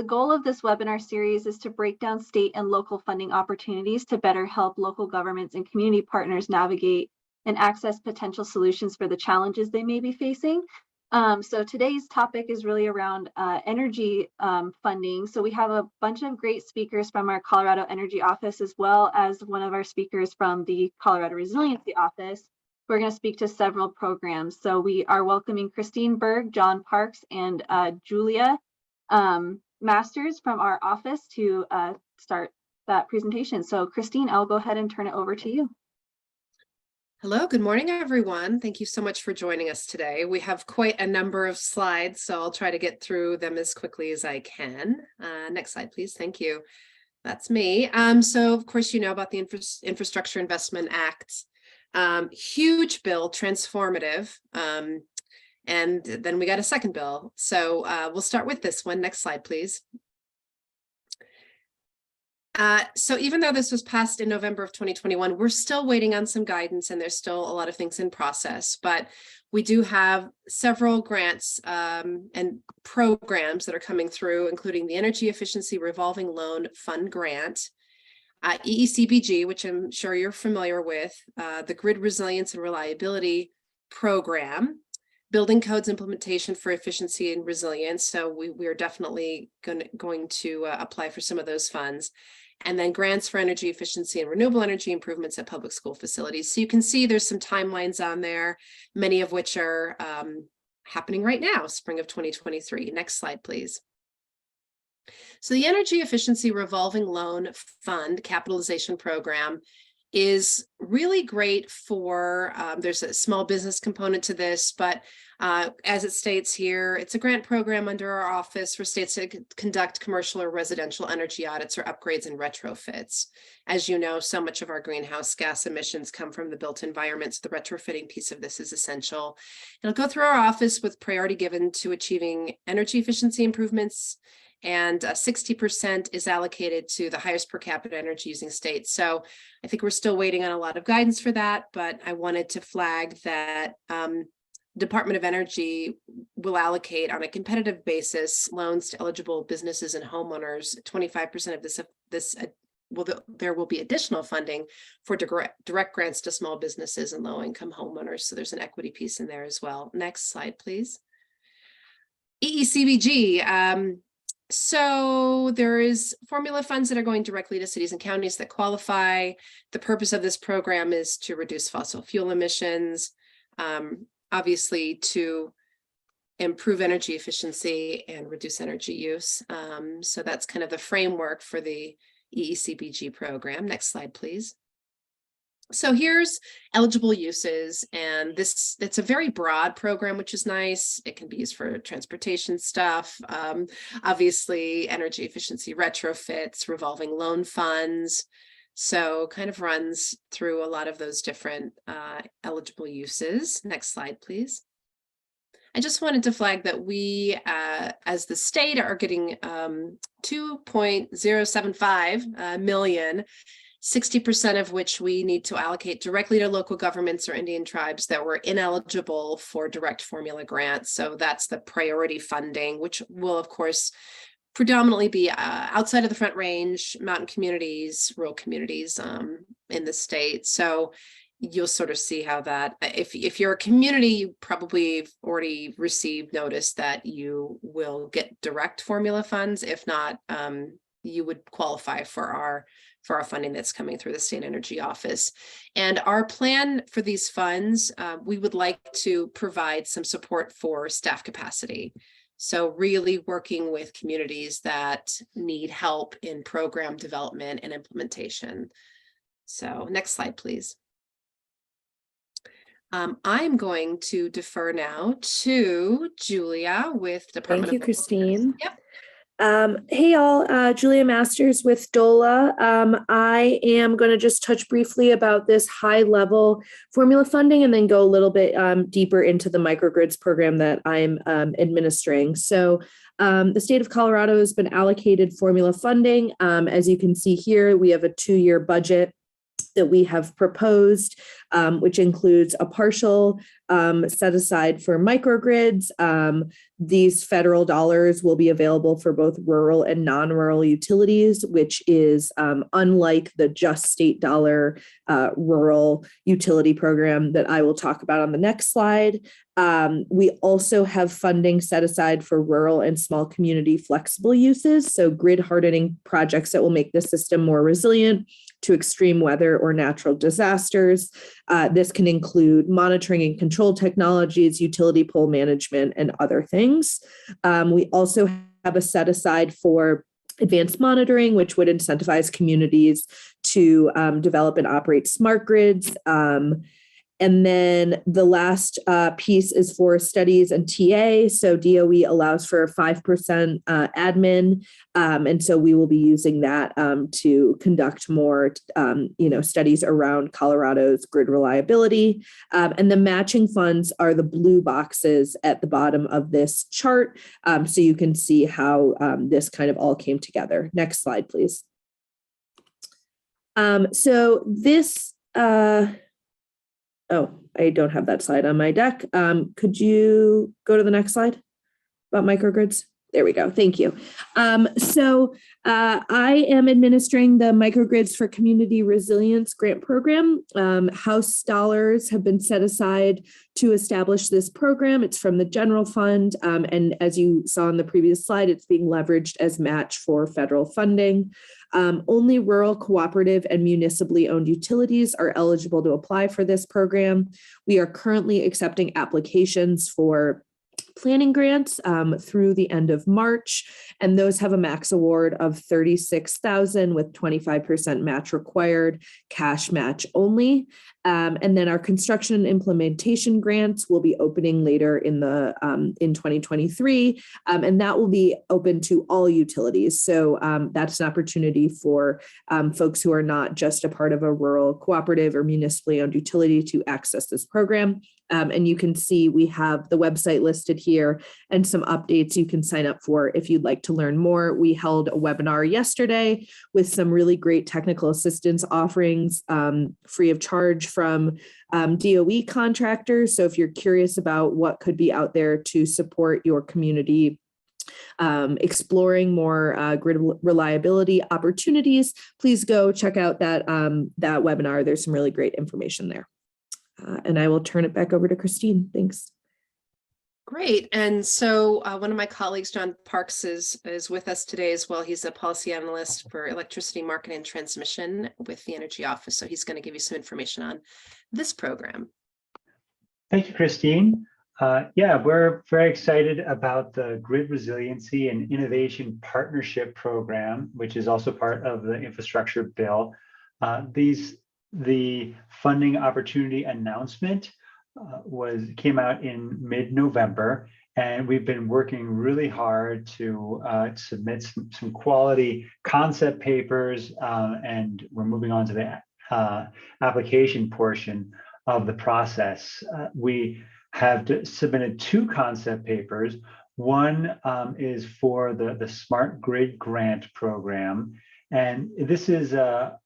the goal of this webinar series is to break down state and local funding opportunities to better help local governments and community partners navigate and access potential solutions for the challenges they may be facing. So today's topic is really around energy funding. So we have a bunch of great speakers from our Colorado Energy Office, as well as one of our speakers from the Colorado Resiliency Office. We're going to speak to several programs. So we are welcoming Christine Berg, John Parks, and Julia Masters from our office to start that presentation. So Christine, I'll go ahead and turn it over to you. Hello, good morning, everyone. Thank you so much for joining us today. We have quite a number of slides, so I'll try to get through them as quickly as I can. Next slide, please. Thank you. That's me. So of course, you know about the Infrastructure Investment Act. Huge bill, transformative. And then we got a second bill. So we'll start with this one. Next slide, please. So even though this was passed in November of 2021, we're still waiting on some guidance, and there's still a lot of things in process, but we do have several grants and programs that are coming through, including the Energy Efficiency Revolving Loan Fund Grant, EECBG, which I'm sure you're familiar with, the Grid Resilience and Reliability Program, Building Codes Implementation for Efficiency and Resilience. So we are definitely going to apply for some of those funds. And then grants for energy efficiency and renewable energy improvements at public school facilities. So you can see there's some timelines on there, many of which are happening right now, spring of 2023. Next slide, please. So the Energy Efficiency Revolving Loan Fund Capitalization Program is really great for, there's a small business component to this, but as it states here, it's a grant program under our office for states to conduct commercial or residential energy audits or upgrades and retrofits. As you know, so much of our greenhouse gas emissions come from the built environment, so the retrofitting piece of this is essential. It'll go through our office with priority given to achieving energy efficiency improvements, and 60% is allocated to the highest per capita energy using states. So I think we're still waiting on a lot of guidance for that, but I wanted to flag that Department of Energy will allocate on a competitive basis loans to eligible businesses and homeowners. 25% of there will be additional funding for direct grants to small businesses and low-income homeowners. So there's an equity piece in there as well. Next slide, please. EECBG. So there is formula funds that are going directly to cities and counties that qualify. The purpose of this program is to reduce fossil fuel emissions, obviously to improve energy efficiency and reduce energy use. So that's kind of the framework for the EECBG program. Next slide, please. So here's eligible uses, and it's a very broad program, which is nice. It can be used for transportation stuff, obviously energy efficiency retrofits, revolving loan funds. So kind of runs through a lot of those different eligible uses. Next slide, please. I just wanted to flag that we, as the state, are getting 2.075 million, 60% of which we need to allocate directly to local governments or Indian tribes that were ineligible for direct formula grants. So that's the priority funding, which will, of course, predominantly be outside of the Front Range, mountain communities, rural communities in the state. So you'll sort of see how that, if you're a community, you probably already received notice that you will get direct formula funds. If not, you would qualify for our funding that's coming through the State Energy Office. And our plan for these funds, we would like to provide some support for staff capacity. So really working with communities that need help in program development and implementation. So next slide, please. I'm going to defer now to Julia with Department Thank you, of Christine. Yep. Hey all, Julia Masters with DOLA. I am going to just touch briefly about this high level formula funding and then go a little bit deeper into the microgrids program that I'm administering. So the state of Colorado has been allocated formula funding. As you can see here, we have a 2-year budget that we have proposed, which includes a partial set aside for microgrids. These federal dollars will be available for both rural and non-rural utilities, which is unlike the just state dollar rural utility program that I will talk about on the next slide. We also have funding set aside for rural and small community flexible uses, so grid hardening projects that will make the system more resilient to extreme weather or natural disasters. This can include monitoring and control technologies, utility pole management, and other things. We also have a set aside for advanced monitoring, which would incentivize communities to develop and operate smart grids. And then the last piece is for studies and TA. So DOE allows for a 5% admin. And so we will be using that to conduct more studies around Colorado's grid reliability. And the matching funds are the blue boxes at the bottom of this chart. So you can see how this kind of all came together. Next slide, please. So this, oh, I don't have that slide on my deck. Could you go to the next slide about microgrids? There we go. Thank you. So I am administering the Microgrids for Community Resilience Grant Program. House dollars have been set aside to establish this program. It's from the general fund. And as you saw on the previous slide, it's being leveraged as match for federal funding. Only rural, cooperative, and municipally owned utilities are eligible to apply for this program. We are currently accepting applications for planning grants through the end of March, and those have a max award of $36,000 with 25% match required, cash match only. And then our construction and implementation grants will be opening later in 2023, and that will be open to all utilities. So that's an opportunity for folks who are not just a part of a rural, cooperative, or municipally owned utility to access this program. And you can see we have the website listed here and some updates you can sign up for if you'd like to learn more. We held a webinar yesterday with some really great technical assistance offerings free of charge from DOE contractors. So if you're curious about what could be out there to support your community exploring more grid reliability opportunities, please go check out that webinar. There's some really great information there. And I will turn it back over to Christine. Thanks. Great. And so one of my colleagues, John Parks, is with us today as well. He's a policy analyst for electricity market and transmission with the Energy Office. So he's going to give you some information on this program. Thank you, Christine. Yeah, we're very excited about the Grid Resiliency and Innovation Partnership Program, which is also part of the infrastructure bill. The funding opportunity announcement came out in mid-November, and we've been working really hard to submit some quality concept papers, and we're moving on to the application portion of the process. We have submitted 2 concept papers. One is for the Smart Grid Grant Program, and this is a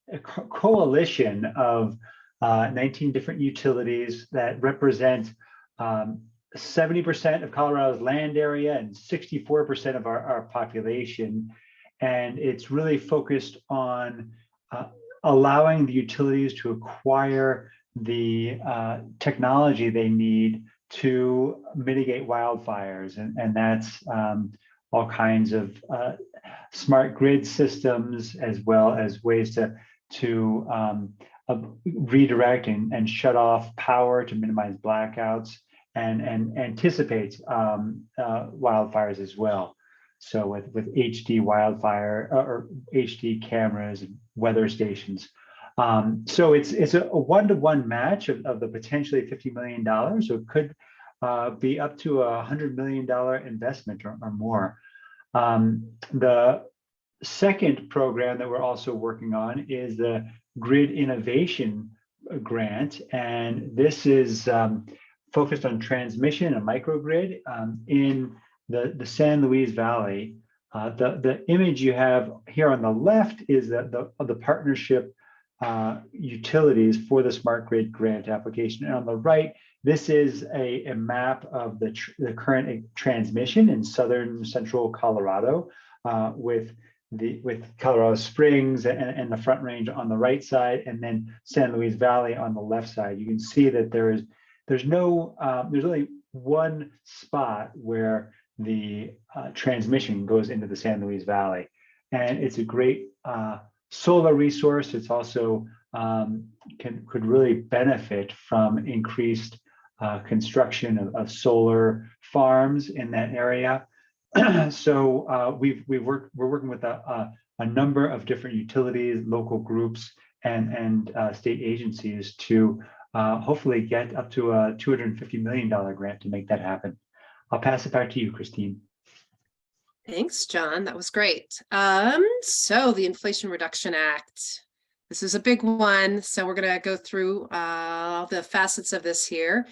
coalition of 19 different utilities that represent 70% of Colorado's land area and 64% of our population. And it's really focused on allowing the utilities to acquire the technology they need to mitigate wildfires. And that's all kinds of smart grid systems, as well as ways to redirect and shut off power to minimize blackouts and anticipate wildfires as well. So with HD wildfire or HD cameras and weather stations. So it's a one-to-one match of the potentially $50 million. So it could be up to $100 million investment or more. The second program that we're also working on is the Grid Innovation Grant, and this is focused on transmission and microgrid in the San Luis Valley. The image you have here on the left is the partnership utilities for the smart grid grant application. And on the right, this is a map of the current transmission in southern central Colorado, with Colorado Springs and the Front Range on the right side, and then San Luis Valley on the left side. You can see that there's only one spot where the transmission goes into the San Luis Valley, and it's a great solar resource. It's also could really benefit from increased construction of solar farms in that area. So we're working with a number of different utilities, local groups, and state agencies to hopefully get up to a $250 million grant to make that happen. I'll pass it back to you, Christine. Thanks, John. That was great. So the Inflation Reduction Act. This is a big one. So we're going to go through all the facets of this here.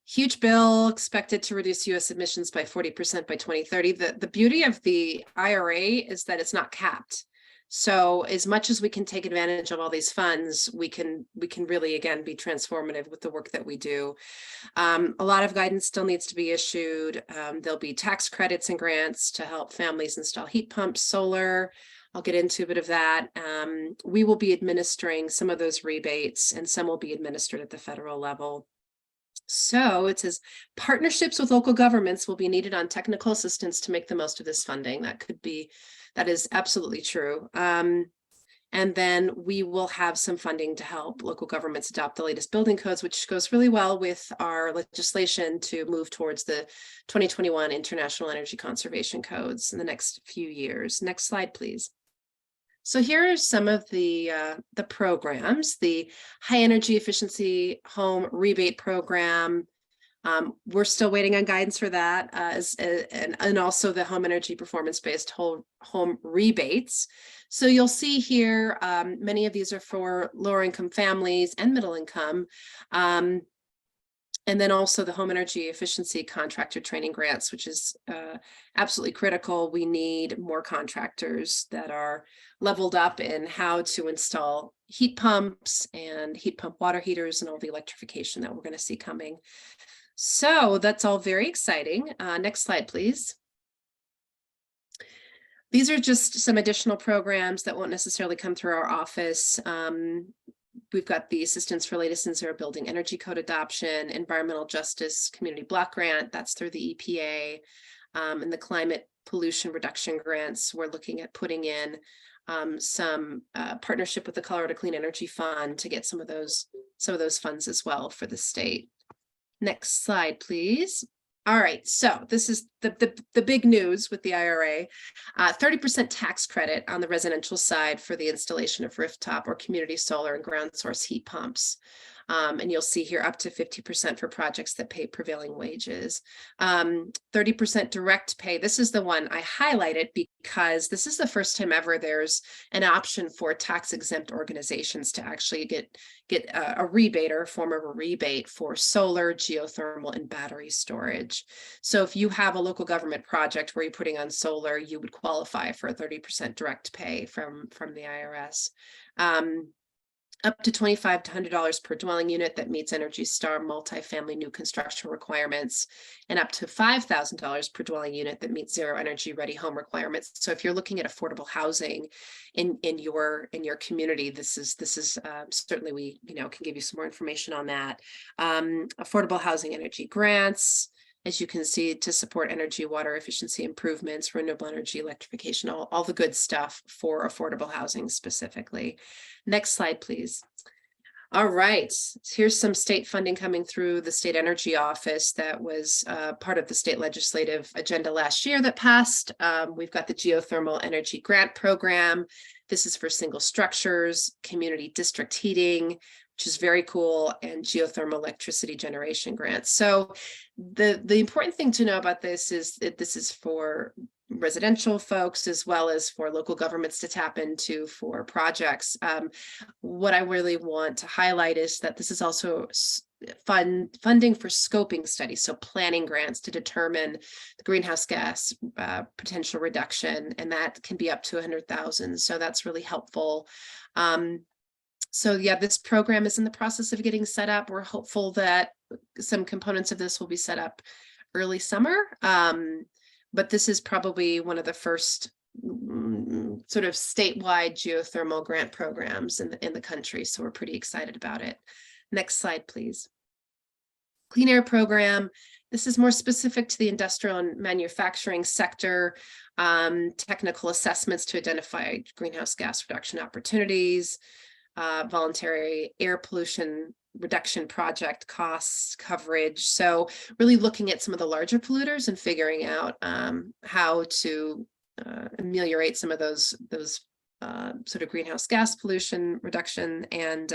Huge bill expected to reduce U.S. emissions by 40% by 2030. The beauty of the IRA is that it's not capped. So as much as we can take advantage of all these funds, we can really, again, be transformative with the work that we do. A lot of guidance still needs to be issued. There'll be tax credits and grants to help families install heat pumps, solar. I'll get into a bit of that. We will be administering some of those rebates, and some will be administered at the federal level. So it says partnerships with local governments will be needed on technical assistance to make the most of this funding. That is absolutely true. And then we will have some funding to help local governments adopt the latest building codes, which goes really well with our legislation to move towards the 2021 International Energy Conservation Codes in the next few years. Next slide, please. So here are some of the programs. The High Energy Efficiency Home Rebate Program. We're still waiting on guidance for that, and also the Home Energy Performance-Based Home Rebates. So you'll see here, many of these are for lower income families and middle income. And then also the Home Energy Efficiency Contractor Training Grants, which is absolutely critical. We need more contractors that are leveled up in how to install heat pumps and heat pump water heaters and all the electrification that we're going to see coming. So that's all very exciting. Next slide, please. These are just some additional programs that won't necessarily come through our office. We've got the Assistance for Latest and Zero Building Energy Code Adoption, Environmental Justice Community Block Grant, that's through the EPA, and the Climate Pollution Reduction Grants. We're looking at putting in some partnership with the Colorado Clean Energy Fund to get some of those funds as well for the state. Next slide, please. All right, so this is the big news with the IRA, 30% tax credit on the residential side for the installation of rooftop or community solar and ground source heat pumps. And you'll see here up to 50% for projects that pay prevailing wages. 30% direct pay. This is the one I highlighted because this is the first time ever there's an option for tax exempt organizations to actually get a rebate or a form of a rebate for solar, geothermal, and battery storage. So if you have a local government project where you're putting on solar, you would qualify for a 30% direct pay from the IRS. Up to $25 to $100 per dwelling unit that meets Energy Star multifamily new construction requirements, and up to $5,000 per dwelling unit that meets Zero Energy Ready Home requirements. So if you're looking at affordable housing in your community, this is certainly we can give you some more information on that. Affordable housing energy grants, as you can see, to support energy, water efficiency improvements, renewable energy, electrification, all the good stuff for affordable housing specifically. Next slide, please. All right, here's some state funding coming through the State Energy Office that was part of the state legislative agenda last year that passed. We've got the Geothermal Energy Grant Program. This is for single structures, community district heating, which is very cool, and geothermal electricity generation grants. So the important thing to know about this is that this is for residential folks as well as for local governments to tap into for projects. What I really want to highlight is that this is also funding for scoping studies, so planning grants to determine the greenhouse gas potential reduction, and that can be up to 100,000. So that's really helpful. So yeah, this program is in the process of getting set up. We're hopeful that some components of this will be set up early summer. But this is probably one of the first sort of statewide geothermal grant programs in the country. So we're pretty excited about it. Next slide, please. Clean air program. This is more specific to the industrial and manufacturing sector. Technical assessments to identify greenhouse gas reduction opportunities, voluntary air pollution reduction project costs coverage. So really looking at some of the larger polluters and figuring out how to ameliorate some of those sort of greenhouse gas pollution reduction. And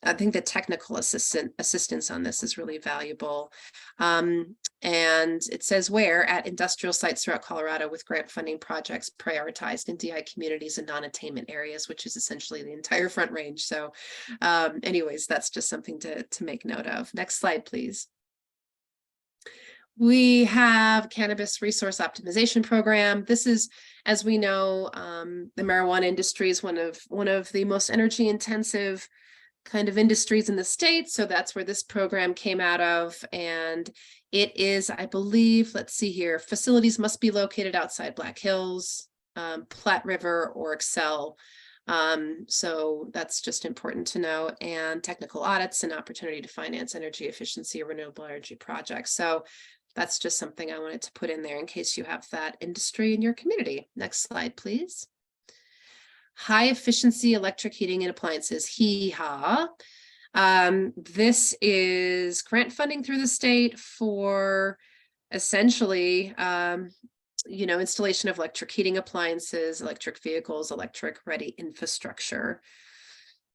I think the technical assistance on this is really valuable. And it says where at industrial sites throughout Colorado with grant funding projects prioritized in DI communities and non-attainment areas, which is essentially the entire Front Range. So anyways, that's just something to make note of. Next slide, please. We have cannabis resource optimization program. This is, as we know, the marijuana industry is one of the most energy intensive kind of industries in the state. So that's where this program came out of. And it is, I believe, let's see here, facilities must be located outside Black Hills, Platte River, or Excel. So that's just important to know. And technical audits and opportunity to finance energy efficiency or renewable energy projects. So that's just something I wanted to put in there in case you have that industry in your community. Next slide, please. High efficiency electric heating and appliances, HEHA. This is grant funding through the state for essentially, installation of electric heating appliances, electric vehicles, electric ready infrastructure.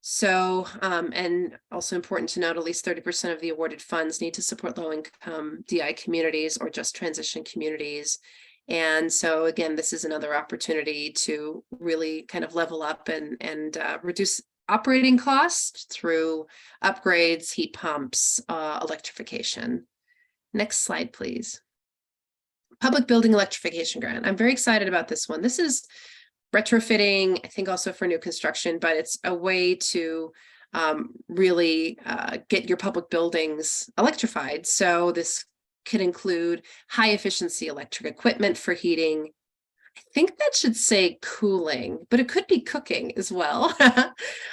So, and also important to note, at least 30% of the awarded funds need to support low-income DI communities or just transition communities. And so again, this is another opportunity to really kind of level up and reduce operating costs through upgrades, heat pumps, electrification. Next slide, please. Public building electrification grant. I'm very excited about this one. This is retrofitting, I think also for new construction, but it's a way to really get your public buildings electrified. So this could include high efficiency electric equipment for heating. I think that should say cooling, but it could be cooking as well.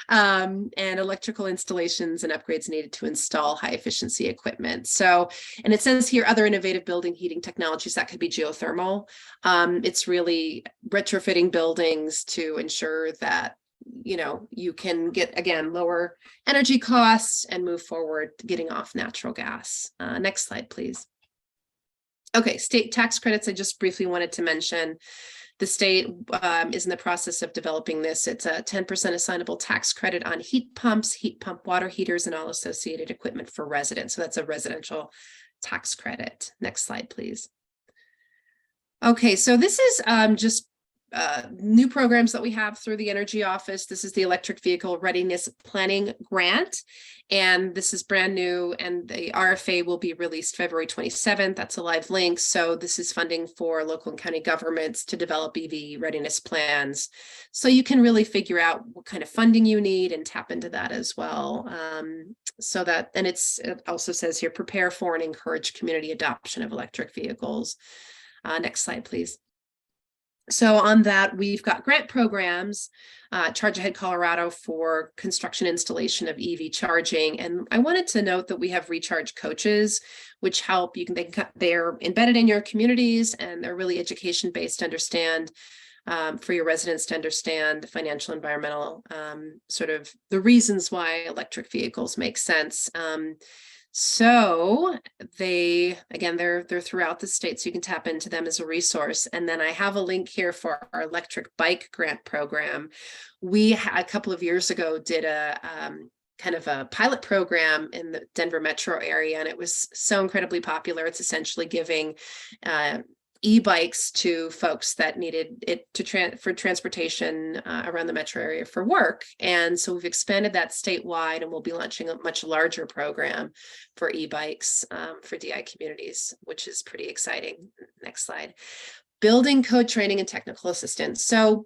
And electrical installations and upgrades needed to install high efficiency equipment. So, and it says here other innovative building heating technologies that could be geothermal. It's really retrofitting buildings to ensure that you can get, again, lower energy costs and move forward getting off natural gas. Next slide, please. Okay, state tax credits, I just briefly wanted to mention. The state is in the process of developing this. It's a 10% assignable tax credit on heat pumps, heat pump water heaters, and all associated equipment for residents. So that's a residential tax credit. Next slide, please. Okay, so this is just new programs that we have through the Energy Office. This is the Electric Vehicle Readiness Planning Grant, and this is brand new, and the RFA will be released February 27th. That's a live link. So this is funding for local and county governments to develop EV readiness plans. So you can really figure out what kind of funding you need and tap into that as well. So that, and it also says here, prepare for and encourage community adoption of electric vehicles. Next slide, please. So on that, we've got grant programs, Charge Ahead Colorado for construction installation of EV charging. And I wanted to note that we have recharge coaches, which help they're embedded in your communities, and they're really education-based to understand, for your residents to understand financial, environmental, sort of the reasons why electric vehicles make sense. So they're throughout the state, so you can tap into them as a resource. And then I have a link here for our electric bike grant program. We a couple of years ago did a kind of a pilot program in the Denver metro area, and it was so incredibly popular. It's essentially giving e-bikes to folks that needed it for transportation around the metro area for work. And so we've expanded that statewide, and we'll be launching a much larger program for e-bikes for DI communities, which is pretty exciting. Next slide. Building code training and technical assistance. So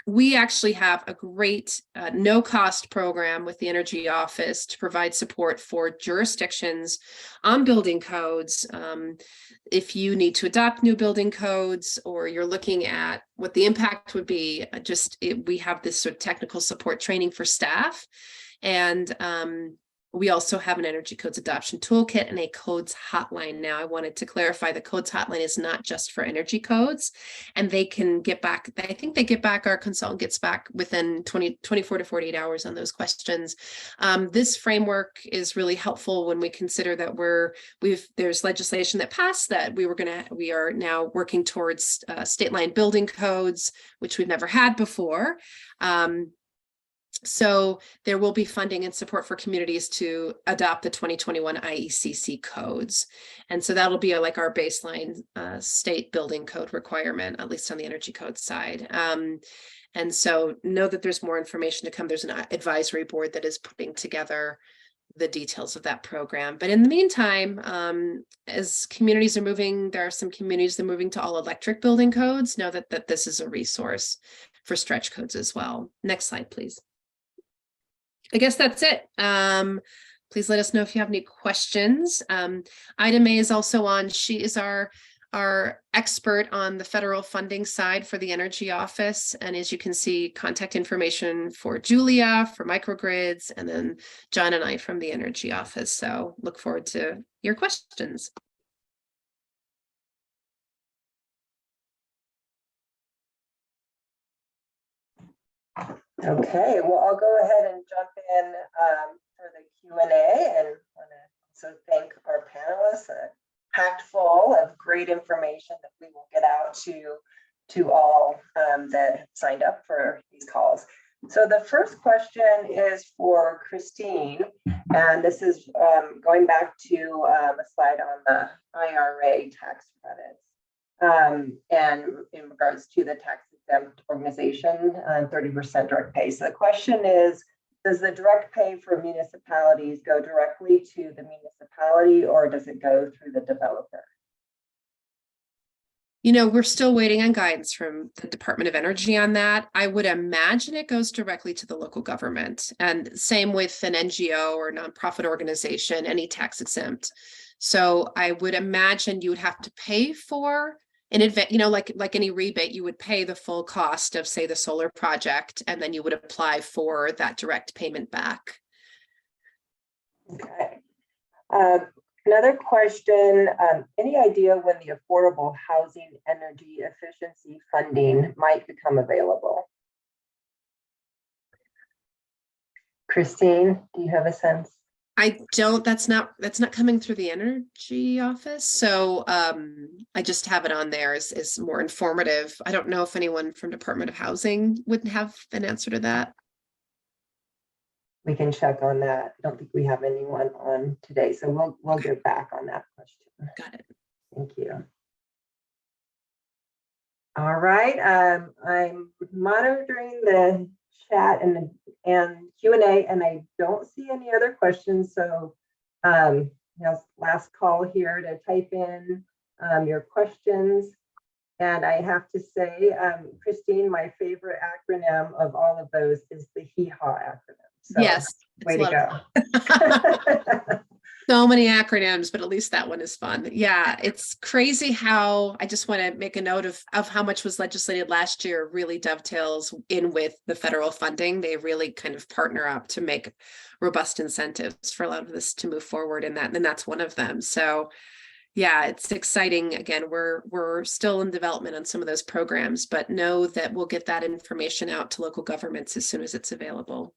we actually have a great no-cost program with the Energy Office to provide support for jurisdictions on building codes. If you need to adopt new building codes, or you're looking at what the impact would be, we have this sort of technical support training for staff. And we also have an energy codes adoption toolkit and a codes hotline. Now, I wanted to clarify the codes hotline is not just for energy codes, and they can get back. I think they get back, our consultant gets back within 24 to 48 hours on those questions. This framework is really helpful when we consider that there's legislation that passed that we are now working towards state line building codes, which we've never had before. So there will be funding and support for communities to adopt the 2021 IECC codes. And so that'll be like our baseline state building code requirement, at least on the energy code side. And so know that there's more information to come. There's an advisory board that is putting together the details of that program. But in the meantime, as communities are moving, there are some communities that are moving to all electric building codes. Know that this is a resource for stretch codes as well. Next slide, please. I guess that's it. Please let us know if you have any questions. Ida May is also on. She is our expert on the federal funding side for the Energy Office. And as you can see, contact information for Julia, for microgrids, and then John and I from the Energy Office. So look forward to your questions. Okay, well, I'll go ahead and jump in for the Q&A, and want to also thank our panelists, packed full of great information that we will get out to all that have signed up for these calls. So the first question is for Christine, and this is going back to a slide on the IRA tax credits. And in regards to the tax exempt organization, 30% direct pay. So the question is, does the direct pay for municipalities go directly to the municipality, or does it go through the developer? You know, we're still waiting on guidance from the Department of Energy on that. I would imagine it goes directly to the local government, and same with an NGO or nonprofit organization, any tax exempt. So I would imagine you would have to pay for in advance, you know, like any rebate, you would pay the full cost of, say, the solar project, and then you would apply for that direct payment back. Okay. Another question, any idea when the affordable housing energy efficiency funding might become available? Christine, do you have a sense? I don't, that's not coming through the Energy Office. So I just have it on there as more informative. I don't know if anyone from Department of Housing would have an answer to that. We can check on that. I don't think we have anyone on today, so we'll get back on that question. Got it. Thank you. All right, I'm monitoring the chat and Q&A, and I don't see any other questions. So, last call here to type in your questions. And I have to say, Christine, my favorite acronym of all of those is the HEHA acronym. So, yes. Way to go. So many acronyms, but at least that one is fun. Yeah, it's crazy how, I just want to make a note of how much was legislated last year really dovetails in with the federal funding. They really kind of partner up to make robust incentives for a lot of this to move forward, and that's one of them. So yeah, it's exciting. Again, we're still in development on some of those programs, but know that we'll get that information out to local governments as soon as it's available.